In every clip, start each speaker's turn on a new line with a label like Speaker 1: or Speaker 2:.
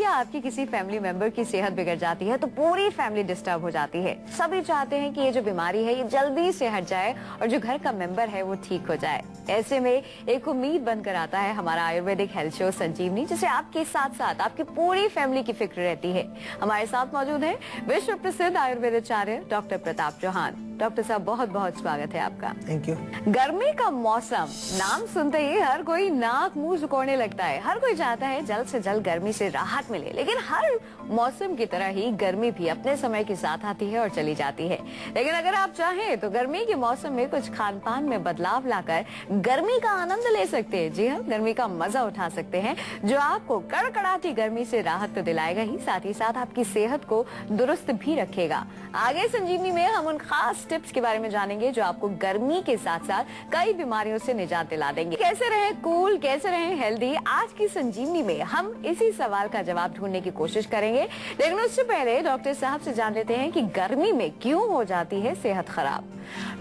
Speaker 1: या आपकी किसी फैमिली मेंबर की सेहत बिगड़ जाती है तो पूरी फैमिली डिस्टर्ब हो जाती है। सभी चाहते हैं कि ये जो बीमारी है ये जल्दी से हट जाए और जो घर का मेंबर है वो ठीक हो जाए। ऐसे में एक उम्मीद बनकर आता है हमारा आयुर्वेदिक हेल्थ शो संजीवनी, जिसे आपके साथ साथ आपकी पूरी फैमिली की फिक्र रहती है। हमारे साथ मौजूद है विश्व प्रसिद्ध आयुर्वेदाचार्य डॉक्टर प्रताप चौहान। डॉक्टर साहब, बहुत बहुत स्वागत है आपका।
Speaker 2: Thank you.
Speaker 1: गर्मी का मौसम, नाम सुनते ही हर कोई नाक मुंह सुकोड़ने लगता है। हर कोई चाहता है जल्द से जल्द गर्मी से राहत मिले, लेकिन हर मौसम की तरह ही गर्मी भी अपने समय के साथ आती है और चली जाती है। लेकिन अगर आप चाहें तो गर्मी के मौसम में कुछ खान पान में बदलाव लाकर गर्मी का आनंद ले सकते हैं। जी हाँ, गर्मी का मजा उठा सकते हैं, जो आपको कड़कड़ाती गर्मी से राहत तो दिलाएगा ही, साथ ही साथ आपकी सेहत को दुरुस्त भी रखेगा। आगे संजीवनी में हम उन खास टिप्स के बारे में जानेंगे जो आपको गर्मी के साथ साथ कई बीमारियों से निजात दिला देंगे। कैसे रहें कूल, कैसे रहें हेल्दी, आज की संजीवनी में हम इसी सवाल का जवाब ढूंढने की कोशिश करेंगे। लेकिन उससे पहले डॉक्टर साहब से जान लेते हैं कि गर्मी में क्यों हो जाती है सेहत खराब।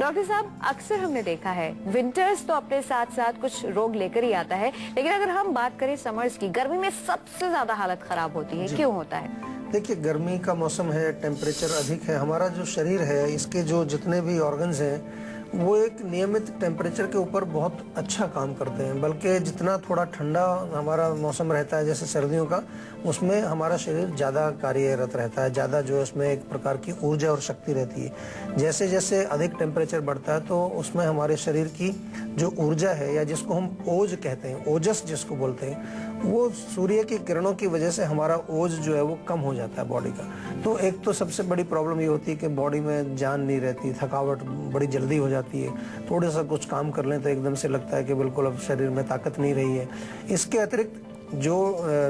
Speaker 1: डॉक्टर साहब, अक्सर हमने देखा है विंटर्स तो अपने साथ साथ कुछ रोग लेकर ही आता है, लेकिन अगर हम बात करें समर्स की, गर्मी में सबसे ज्यादा हालत खराब होती है। क्यों होता है?
Speaker 2: देखिए, गर्मी का मौसम है, टेम्परेचर अधिक है, हमारा जो शरीर है, इसके जो जितने भी ऑर्गन्स हैं वो एक नियमित टेम्परेचर के ऊपर बहुत अच्छा काम करते हैं। बल्कि जितना थोड़ा ठंडा हमारा मौसम रहता है, जैसे सर्दियों का, उसमें हमारा शरीर ज़्यादा कार्यरत रहता है, ज़्यादा जो है उसमें एक प्रकार की ऊर्जा और शक्ति रहती है। जैसे जैसे अधिक टेम्परेचर बढ़ता है तो उसमें हमारे शरीर की जो ऊर्जा है, या जिसको हम ओज कहते हैं, ओजस जिसको बोलते हैं, वो सूर्य की किरणों की वजह से हमारा ओज जो है वो कम हो जाता है बॉडी का। तो एक तो सबसे बड़ी प्रॉब्लम ये होती है कि बॉडी में जान नहीं रहती, थकावट बड़ी जल्दी हो जाती है। थोड़ा सा कुछ काम कर लें तो एकदम से लगता है कि बिल्कुल अब शरीर में ताकत नहीं रही है। इसके अतिरिक्त जो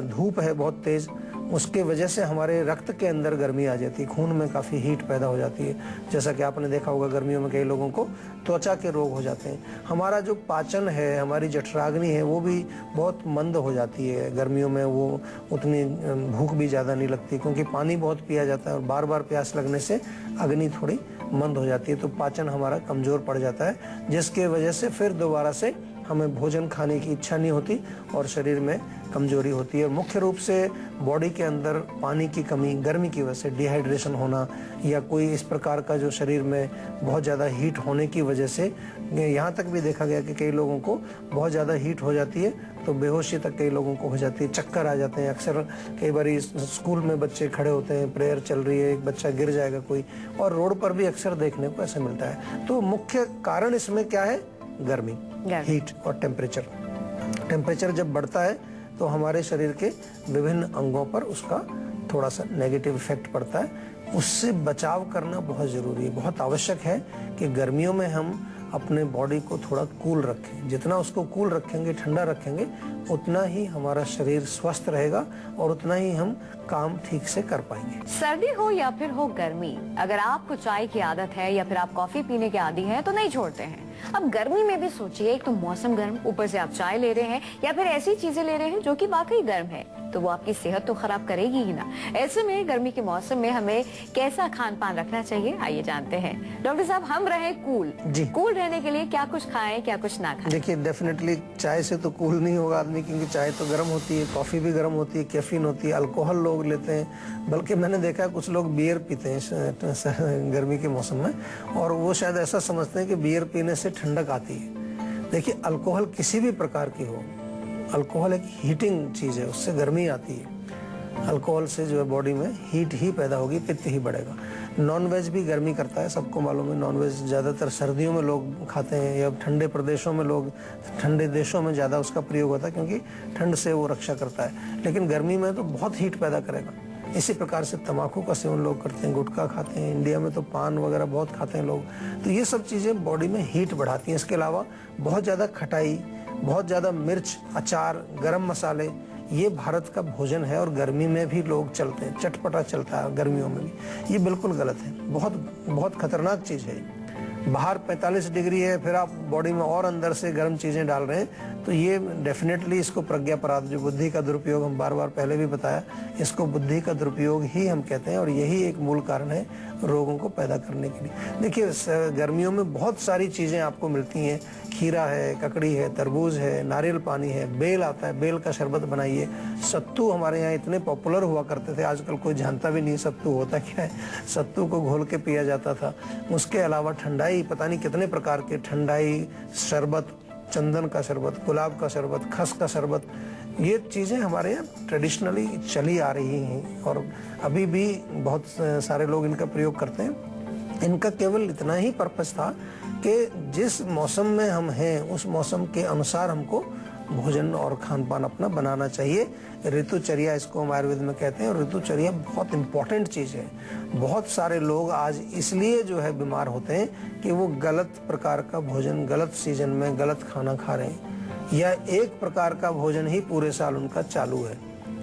Speaker 2: धूप है बहुत तेज, उसके वजह से हमारे रक्त के अंदर गर्मी आ जाती है, खून में काफ़ी हीट पैदा हो जाती है। जैसा कि आपने देखा होगा, गर्मियों में कई लोगों को त्वचा के रोग हो जाते हैं। हमारा जो पाचन है, हमारी जठराग्नि है, वो भी बहुत मंद हो जाती है गर्मियों में। वो उतनी भूख भी ज़्यादा नहीं लगती, क्योंकि पानी बहुत पिया जाता है और बार बार प्यास लगने से अग्नि थोड़ी मंद हो जाती है। तो पाचन हमारा कमज़ोर पड़ जाता है, जिसके वजह से फिर दोबारा से हमें भोजन खाने की इच्छा नहीं होती और शरीर में कमजोरी होती है। मुख्य रूप से बॉडी के अंदर पानी की कमी, गर्मी की वजह से डिहाइड्रेशन होना, या कोई इस प्रकार का जो शरीर में बहुत ज़्यादा हीट होने की वजह से, यहाँ तक भी देखा गया कि कई लोगों को बहुत ज़्यादा हीट हो जाती है तो बेहोशी तक कई लोगों को हो जाती है, चक्कर आ जाते हैं। अक्सर कई बार स्कूल में बच्चे खड़े होते हैं, प्रेयर चल रही है, एक बच्चा गिर जाएगा कोई, और रोड पर भी अक्सर देखने को ऐसे मिलता है। तो मुख्य कारण इसमें क्या है? गर्मी, हीट और टेम्परेचर। टेम्परेचर जब बढ़ता है तो हमारे शरीर के विभिन्न अंगों पर उसका थोड़ा सा नेगेटिव इफेक्ट पड़ता है। उससे बचाव करना बहुत ज़रूरी है, बहुत आवश्यक है कि गर्मियों में हम अपने बॉडी को थोड़ा कूल रखें। जितना उसको कूल रखेंगे, ठंडा रखेंगे, उतना ही हमारा शरीर स्वस्थ रहेगा और उतना ही हम काम ठीक से कर पाएंगे।
Speaker 1: सर्दी हो या फिर हो गर्मी, अगर आपको चाय की आदत है या फिर आप कॉफी पीने के आदी हैं तो नहीं छोड़ते हैं। अब गर्मी में भी सोचिए, एक तो मौसम गर्म, ऊपर से आप चाय ले रहे हैं या फिर ऐसी चीजें ले रहे हैं जो कि वाकई गर्म है, तो वो आपकी सेहत तो खराब करेगी ही ना। ऐसे में गर्मी के मौसम में हमें कैसा खान पान रखना चाहिए, आइए जानते हैं। डॉक्टर साहब, हम रहे कूल, कूल रहने के लिए क्या कुछ खाएं, क्या कुछ ना खाएं?
Speaker 2: देखिए, डेफिनेटली चाय से तो कूल नहीं होगा आदमी, क्योंकि चाय तो गर्म होती है, कॉफी भी गर्म होती है, कैफीन होती है, अल्कोहल लोग लेते हैं। बल्कि मैंने देखा है कुछ लोग बियर पीते हैं गर्मी के मौसम में, और वो शायद ऐसा समझते हैं कि बियर पीने से ठंडक आती है। देखिए, अल्कोहल किसी भी प्रकार की हो, अल्कोहल एक हीटिंग चीज़ है, उससे गर्मी आती है। अल्कोहल से जो है बॉडी में हीट ही पैदा होगी, पित्त ही बढ़ेगा। नॉन वेज भी गर्मी करता है, सबको मालूम है। नॉन वेज ज़्यादातर सर्दियों में लोग खाते हैं, या ठंडे प्रदेशों में लोग, ठंडे देशों में ज़्यादा उसका प्रयोग होता है, क्योंकि ठंड से वो रक्षा करता है। लेकिन गर्मी में तो बहुत हीट पैदा करेगा। इसी प्रकार से तंबाकू का सेवन लोग करते हैं, गुटखा खाते हैं, इंडिया में तो पान वगैरह बहुत खाते हैं लोग। तो ये सब चीज़ें बॉडी में हीट बढ़ाती हैं। इसके अलावा बहुत ज़्यादा खटाई, बहुत ज़्यादा मिर्च, अचार, गरम मसाले, ये भारत का भोजन है और गर्मी में भी लोग चलते हैं, चटपटा चलता है गर्मियों में भी। ये बिल्कुल गलत है, बहुत बहुत खतरनाक चीज़ है। बाहर 45 डिग्री है, फिर आप बॉडी में और अंदर से गर्म चीज़ें डाल रहे हैं, तो ये डेफिनेटली इसको प्रज्ञापराध, जो बुद्धि का दुरुपयोग, हम बार बार पहले भी बताया, इसको बुद्धि का दुरुपयोग ही हम कहते हैं और यही एक मूल कारण है रोगों को पैदा करने के लिए। देखिए गर्मियों में बहुत सारी चीज़ें आपको मिलती हैं, खीरा है, ककड़ी है, तरबूज है, नारियल पानी है, बेल आता है, बेल का शरबत बनाइए, सत्तू हमारे यहाँ इतने पॉपुलर हुआ करते थे, आजकल कोई जानता भी नहीं सत्तू होता क्या है। सत्तू को घोल के पिया जाता था। उसके अलावा ठंडाई, पता नहीं कितने प्रकार के ठंडाई, शरबत, चंदन का शरबत, गुलाब का शरबत, खस का शरबत, ये चीज़ें हमारे यहाँ ट्रेडिशनली चली आ रही हैं और अभी भी बहुत सारे लोग इनका प्रयोग करते हैं। इनका केवल इतना ही पर्पस था कि जिस मौसम में हम हैं उस मौसम के अनुसार हमको भोजन और खान पान अपना बनाना चाहिए। ऋतुचर्या इसको हम आयुर्वेद में कहते हैं और ऋतुचर्या बहुत इंपॉर्टेंट चीज़ है। बहुत सारे लोग आज इसलिए जो है बीमार होते हैं कि वो गलत प्रकार का भोजन गलत सीजन में गलत खाना खा रहे हैं, या एक प्रकार का भोजन ही पूरे साल उनका चालू है।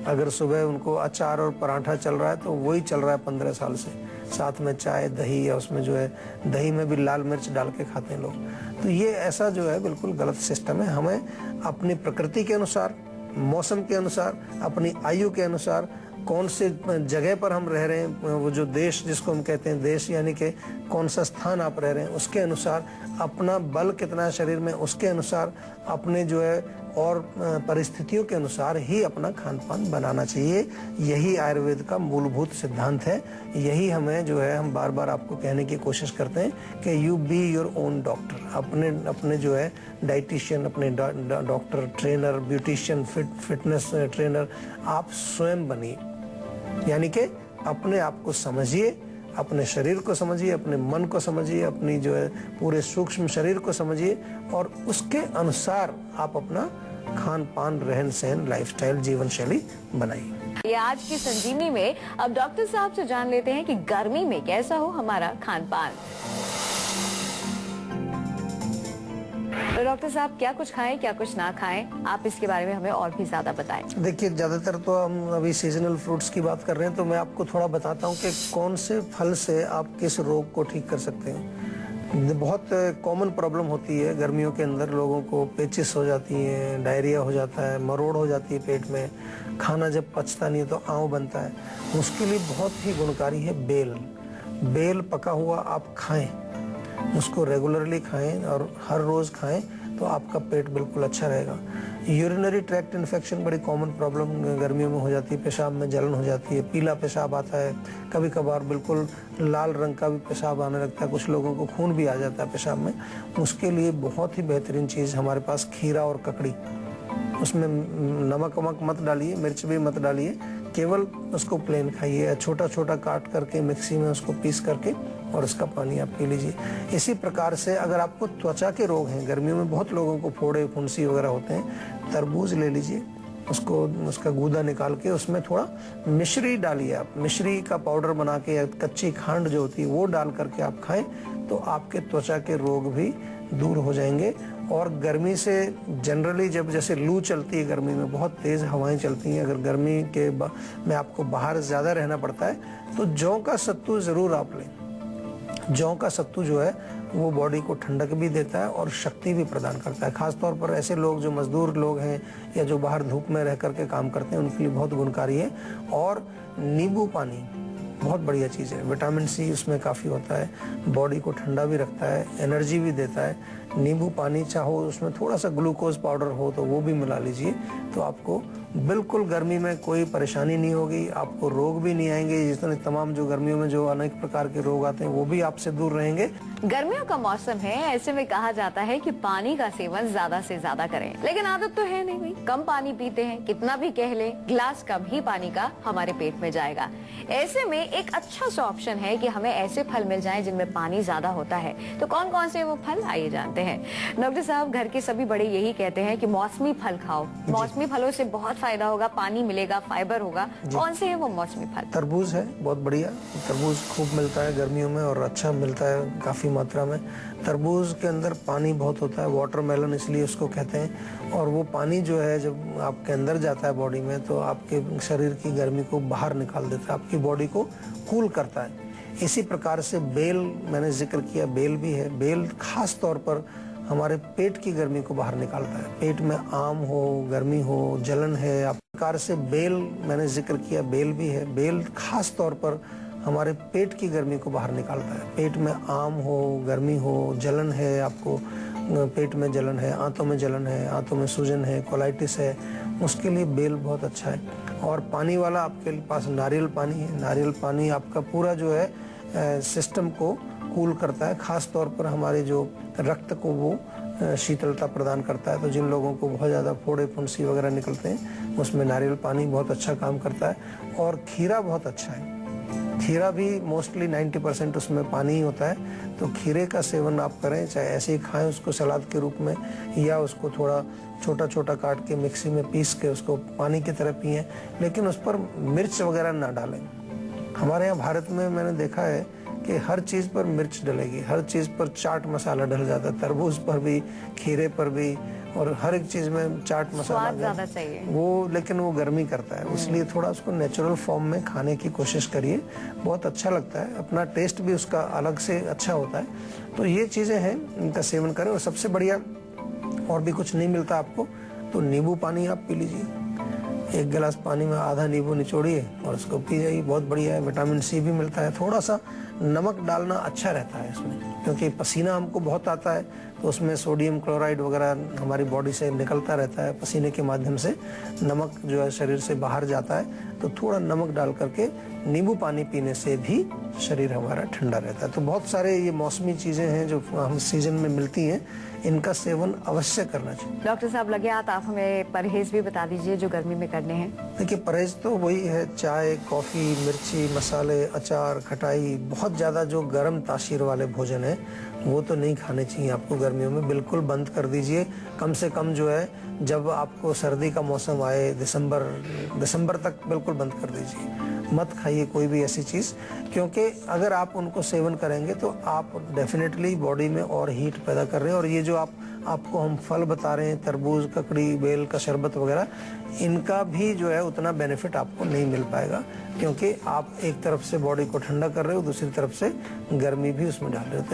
Speaker 2: अगर सुबह उनको अचार और पराठा चल रहा है तो वही चल रहा है 15 साल से, साथ में चाय दही, या उसमें जो है दही में भी लाल मिर्च डाल के खाते हैं लोग। तो ये ऐसा जो है बिल्कुल गलत सिस्टम है। हमें अपनी प्रकृति के अनुसार, मौसम के अनुसार, अपनी आयु के अनुसार, कौन से जगह पर हम रह रहे हैं, वो जो देश जिसको हम कहते हैं देश, यानी कि कौन सा स्थान आप रह रहे हैं उसके अनुसार, अपना बल कितना है शरीर में उसके अनुसार, अपने जो है और परिस्थितियों के अनुसार ही अपना खान पान बनाना चाहिए। यही आयुर्वेद का मूलभूत सिद्धांत है। यही हमें जो है, हम बार बार आपको कहने की कोशिश करते हैं कि you be your own doctor. अपने जो है डाइटिशियन, अपने doctor, trainer, beautician, fitness trainer आप स्वयं बनिए। यानी कि अपने आप को समझिए, अपने शरीर को समझिए, अपने मन को समझिए, अपनी जो है पूरे सूक्ष्म शरीर को समझिए और उसके अनुसार आप अपना खान पान, रहन सहन, लाइफस्टाइल, जीवन शैली बनाइए।
Speaker 1: ये आज की संजीवनी में अब डॉक्टर साहब से जान लेते हैं कि गर्मी में कैसा हो हमारा खान पान। तो डॉक्टर साहब, क्या कुछ खाएं, क्या कुछ ना खाएं, आप इसके बारे में हमें और भी ज्यादा बताएं।
Speaker 2: देखिए, ज़्यादातर तो हम अभी सीजनल फ्रूट्स की बात कर रहे हैं, तो मैं आपको थोड़ा बताता हूँ कि कौन से फल से आप किस रोग को ठीक कर सकते हैं। बहुत कॉमन प्रॉब्लम होती है गर्मियों के अंदर, लोगों को पेचिस हो जाती है, डायरिया हो जाता है, मरोड़ हो जाती है पेट में, खाना जब पचता नहीं है तो आंव बनता है। उसके लिए बहुत ही गुणकारी है बेल। बेल पका हुआ आप खाएं, उसको रेगुलरली खाएं और हर रोज़ खाएं तो आपका पेट बिल्कुल अच्छा रहेगा। यूरिनरी ट्रैक्ट इन्फेक्शन बड़ी कॉमन प्रॉब्लम गर्मियों में हो जाती है, पेशाब में जलन हो जाती है, पीला पेशाब आता है, कभी कभार बिल्कुल लाल रंग का भी पेशाब आने लगता है, कुछ लोगों को खून भी आ जाता है पेशाब में। उसके लिए बहुत ही बेहतरीन चीज़ हमारे पास खीरा और ककड़ी। उसमें नमक वमक मत डालिए, मिर्च भी मत डालिए, केवल उसको प्लेन खाइए, छोटा छोटा काट करके मिक्सी में उसको पीस करके और उसका पानी आप पी लीजिए। इसी प्रकार से अगर आपको त्वचा के रोग हैं, गर्मियों में बहुत लोगों को फोड़े फुंसी वगैरह होते हैं, तरबूज ले लीजिए, उसको उसका गूदा निकाल के उसमें थोड़ा मिश्री डालिए। आप मिश्री का पाउडर बना के या कच्ची खांड जो होती है वो डाल करके आप खाएं तो आपके त्वचा के रोग भी दूर हो जाएंगे। और गर्मी से जनरली जब जैसे लू चलती है, गर्मी में बहुत तेज़ हवाएं चलती हैं, अगर गर्मी के में आपको बाहर ज़्यादा रहना पड़ता है तो जौ का सत्तू ज़रूर आप लें। जौ का सत्तू जो है वो बॉडी को ठंडक भी देता है और शक्ति भी प्रदान करता है। खासतौर पर ऐसे लोग जो मजदूर लोग हैं या जो बाहर धूप में रह करके काम करते हैं उनके लिए बहुत गुणकारी है। और नींबू पानी बहुत बढ़िया चीज़ है, विटामिन सी उसमें काफ़ी होता है, बॉडी को ठंडा भी रखता है, एनर्जी भी देता है। नींबू पानी चाहो उसमें थोड़ा सा ग्लूकोज पाउडर हो तो वो भी मिला लीजिए, तो आपको बिल्कुल गर्मी में कोई परेशानी नहीं होगी, आपको रोग भी नहीं आएंगे। जितने तमाम जो गर्मियों में जो अनेक प्रकार के रोग आते हैं वो भी आपसे दूर रहेंगे।
Speaker 1: गर्मियों का मौसम है, ऐसे में कहा जाता है कि पानी का सेवन ज्यादा से ज्यादा करें, लेकिन आदत तो है नहीं भाई, कम पानी पीते हैं, कितना भी कह ले गिलास कम ही पानी का हमारे पेट में जाएगा। ऐसे में एक अच्छा सा ऑप्शन है कि हमें ऐसे फल मिल जाएं जिनमें पानी ज्यादा होता है। तो कौन कौन से वो फल, आइए जानते हैं। डॉक्टर साहब, घर के सभी बड़े यही कहते हैं कि मौसमी फल खाओ, मौसमी फलों से बहुत फायदा होगा, पानी मिलेगा, फाइबर होगा। कौन से है वो मौसमी फल?
Speaker 2: तरबूज है, बहुत बढ़िया। तरबूज खूब मिलता है गर्मियों में और अच्छा मिलता है काफ़ी मात्रा में। तरबूज के अंदर पानी बहुत होता है, वाटरमेलन इसलिए उसको कहते हैं। और वो पानी जो है जब आपके अंदर जाता है बॉडी में तो आपके शरीर की गर्मी को बाहर निकाल देता है, आपकी बॉडी को कूल करता है। इसी प्रकार से बेल, मैंने जिक्र किया, बेल भी है। बेल खास तौर पर हमारे पेट की गर्मी को बाहर निकालता है। पेट में आम हो, गर्मी हो, जलन है, आप प्रकार से बेल, मैंने जिक्र किया बेल भी है। बेल खास तौर पर हमारे पेट की गर्मी को बाहर निकालता है। पेट में आम हो, गर्मी हो, जलन है, आपको पेट में जलन है, आंतों में जलन है, आंतों में सूजन है, कोलाइटिस है, उसके लिए बेल बहुत अच्छा है। और पानी वाला आपके पास नारियल पानी है। नारियल पानी आपका पूरा जो है सिस्टम को कूल करता है, खास तौर पर हमारे जो रक्त को वो शीतलता प्रदान करता है। तो जिन लोगों को बहुत ज़्यादा फोड़े फुंसी वगैरह निकलते हैं, उसमें नारियल पानी बहुत अच्छा काम करता है। और खीरा बहुत अच्छा है। खीरा भी मोस्टली 90% उसमें पानी ही होता है। तो खीरे का सेवन आप करें, चाहे ऐसे ही खाएं उसको सलाद के रूप में, या उसको थोड़ा छोटा छोटा काट के मिक्सी में पीस के उसको पानी की तरह पिएं, लेकिन उस पर मिर्च वगैरह ना डालें। हमारे यहाँ भारत में मैंने देखा है कि हर चीज़ पर मिर्च डलेगी, हर चीज़ पर चाट मसाला डल जाता है, तरबूज पर भी, खीरे पर भी, और हर एक चीज़ में चाट मसाला
Speaker 1: स्वाद ज़्यादा चाहिए
Speaker 2: वो, लेकिन वो गर्मी करता है। इसलिए थोड़ा उसको नेचुरल फॉर्म में खाने की कोशिश करिए, बहुत अच्छा लगता है। अपना टेस्ट भी उसका अलग से अच्छा होता है। तो ये चीज़ें हैं, इनका सेवन करें। और सबसे बढ़िया, और भी कुछ नहीं मिलता आपको तो नींबू पानी आप पी लीजिए। 1 गिलास पानी में आधा नींबू निचोड़िए और उसको पी जाइए, बहुत बढ़िया है। विटामिन सी भी मिलता है। थोड़ा सा नमक डालना अच्छा रहता है इसमें, क्योंकि पसीना हमको बहुत आता है, तो उसमें सोडियम क्लोराइड वगैरह हमारी बॉडी से निकलता रहता है। पसीने के माध्यम से नमक जो है शरीर से बाहर जाता है, तो थोड़ा नमक डाल करके नींबू पानी पीने से भी शरीर हमारा ठंडा रहता है। तो बहुत सारे ये मौसमी चीज़ें हैं जो हम सीजन में मिलती हैं, इनका सेवन अवश्य करना चाहिए।
Speaker 1: डॉक्टर साहब लगे हाथ, आप हमें परहेज भी बता दीजिए जो गर्मी में करने हैं।
Speaker 2: देखिए, परहेज तो वही है, चाय, कॉफ़ी, मिर्ची, मसाले, अचार, खटाई, बहुत ज़्यादा जो गर्म तासीर वाले भोजन है वो तो नहीं खाने चाहिए आपको गर्मियों में। बिल्कुल बंद कर दीजिए। कम से कम जो है, जब आपको सर्दी का मौसम आए, दिसंबर तक बिल्कुल बंद कर दीजिए। मत खाइए कोई भी ऐसी चीज़, क्योंकि अगर आप उनको सेवन करेंगे तो आप डेफिनेटली बॉडी में और हीट पैदा कर रहे हैं। और ये जो आपको हम फल बता रहे हैं, तरबूज, ककड़ी, बेल का शरबत वगैरह, इनका भी जो है उतना बेनिफिट आपको नहीं मिल पाएगा, क्योंकि आप एक तरफ से बॉडी को ठंडा कर रहे हो, दूसरी तरफ से गर्मी भी उसमें डाल रहे हो। तो